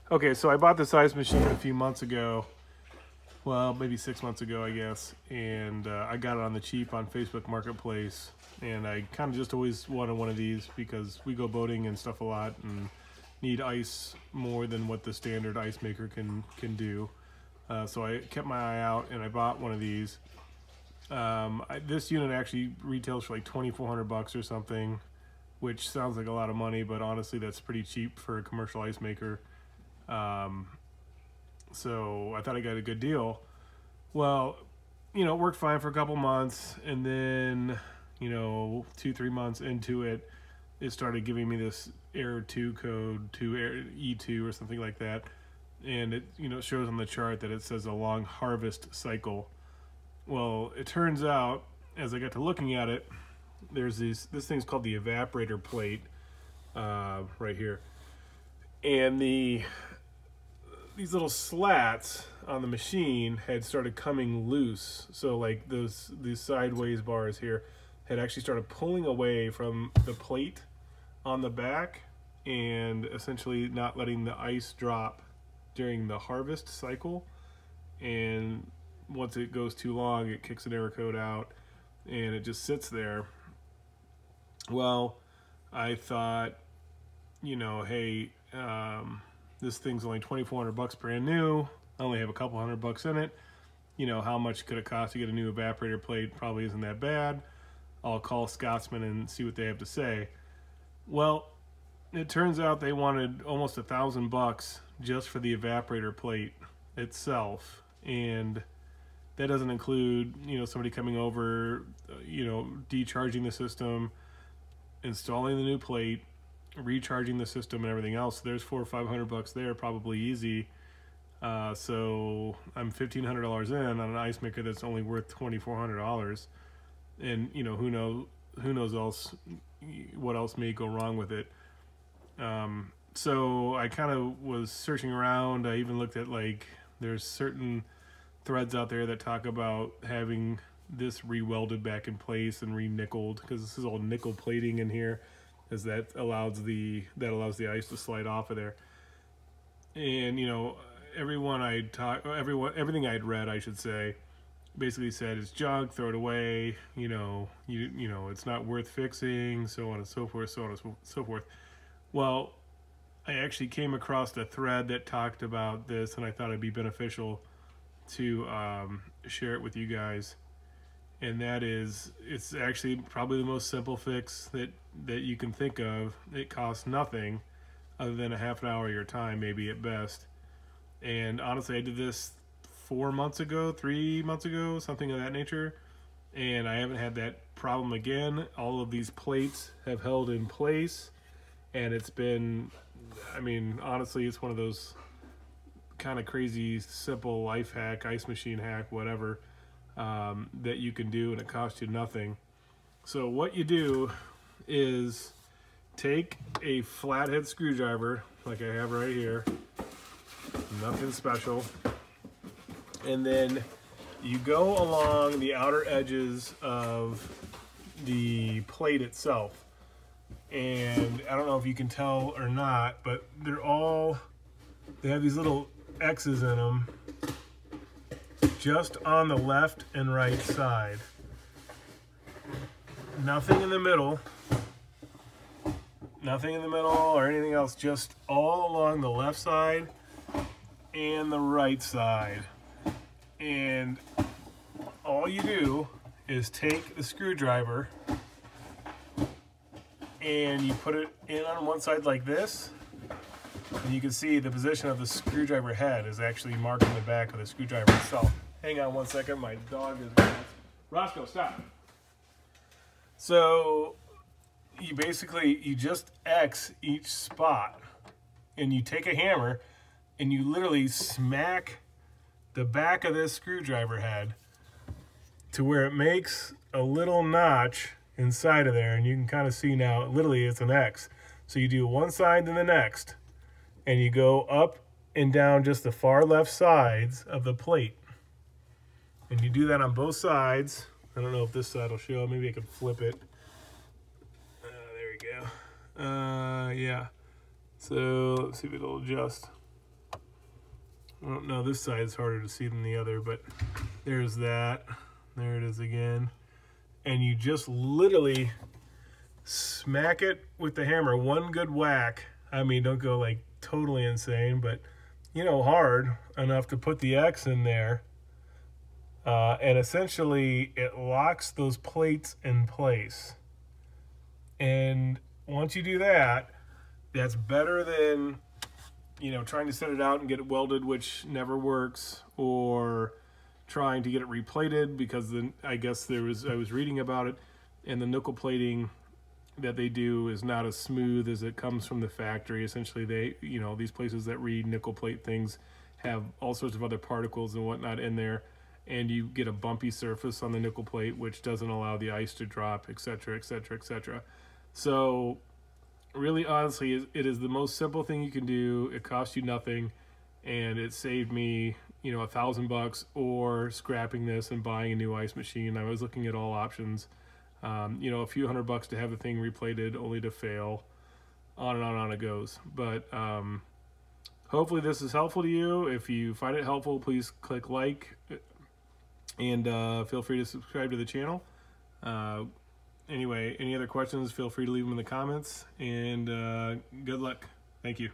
Okay, so I bought this ice machine a few months ago. Well, maybe 6 months ago, I guess. And I got it on the cheap on Facebook Marketplace. And I kind of just always wanted one of these because we go boating and stuff a lot and need ice more than what the standard ice maker can do. So I kept my eye out and I bought one of these. This unit actually retails for like $2,400 or something, which sounds like a lot of money, but honestly, that's pretty cheap for a commercial ice maker. So I thought I got a good deal. Well, it worked fine for a couple months, and then 2-3 months into it, it started giving me this error 2 code to error E2 or something like that, and it shows on the chart that it says a long harvest cycle. Well, it turns out, as I got to looking at it, there's this thing's called the evaporator plate right here, and these little slats on the machine had started coming loose. So like these sideways bars here had actually started pulling away from the plate on the back and essentially not letting the ice drop during the harvest cycle. And once it goes too long, it kicks an error code out and it just sits there. Well, I thought, hey, this thing's only $2,400 brand new. I only have a couple $100 in it. How much could it cost to get a new evaporator plate? Probably isn't that bad. I'll call Scotsman and see what they have to say. Well, it turns out they wanted almost $1,000 just for the evaporator plate itself, and that doesn't include somebody coming over, decharging the system, installing the new plate, recharging the system, and everything else. There's $400 or $500 there, probably easy. So I'm $1,500 in on an ice maker that's only worth $2,400, and who knows what else may go wrong with it. So I kind of was searching around. I even looked at there's certain threads out there that talk about having this re-welded back in place and re-nickeled, because this is all nickel plating in here, as that allows the ice to slide off of there. And everything I'd read, I should say, basically said it's junk, throw it away, it's not worth fixing, so on and so forth, so on and so forth. Well, I actually came across a thread that talked about this, and I thought it'd be beneficial to share it with you guys. And that is, it's actually probably the most simple fix that you can think of. It costs nothing other than a half an hour of your time, maybe at best. And honestly, I did this 3 months ago, something of that nature, and I haven't had that problem again. All of these plates have held in place, and it's been, honestly, it's one of those kind of crazy, simple life hack, ice machine hack, whatever, that you can do, and it costs you nothing. So what you do is take a flathead screwdriver, like I have right here, nothing special, and then you go along the outer edges of the plate itself. And I don't know if you can tell or not, but they have these little X's in them just on the left and right side. Nothing in the middle or anything else, just all along the left side and the right side. And all you do is take the screwdriver and you put it in on one side like this, and you can see the position of the screwdriver head is actually marking the back of the screwdriver itself. Hang on one second, my dog is... Roscoe, stop. So you just X each spot, and you take a hammer and you literally smack the back of this screwdriver head to where it makes a little notch inside of there, and you can kind of see now, literally it's an X. So you do one side then the next, and you go up and down just the far left sides of the plate. And you do that on both sides. I don't know if this side will show, maybe I can flip it. There we go. Yeah. So let's see if it'll adjust. Well, no, this side is harder to see than the other, but there's that. There it is again. And you just literally smack it with the hammer, one good whack. I mean, don't go like totally insane, but you know, hard enough to put the X in there. And essentially it locks those plates in place. And once you do that, that's better than, you know, trying to set it out and get it welded, which never works, or trying to get it replated, because then I guess I was reading about it, and the nickel plating that they do is not as smooth as it comes from the factory. Essentially, they, you know, these places that read nickel plate things have all sorts of other particles and whatnot in there, and you get a bumpy surface on the nickel plate, which doesn't allow the ice to drop, etc., etc., etc. So really, honestly, it is the most simple thing you can do. It costs you nothing, and it saved me, you know, $1,000 or scrapping this and buying a new ice machine. I was looking at all options. You know, a few $100 to have the thing replated, only to fail. On and on it goes. But hopefully this is helpful to you. If you find it helpful, please click like, and feel free to subscribe to the channel. Anyway, any other questions, feel free to leave them in the comments, and good luck. Thank you.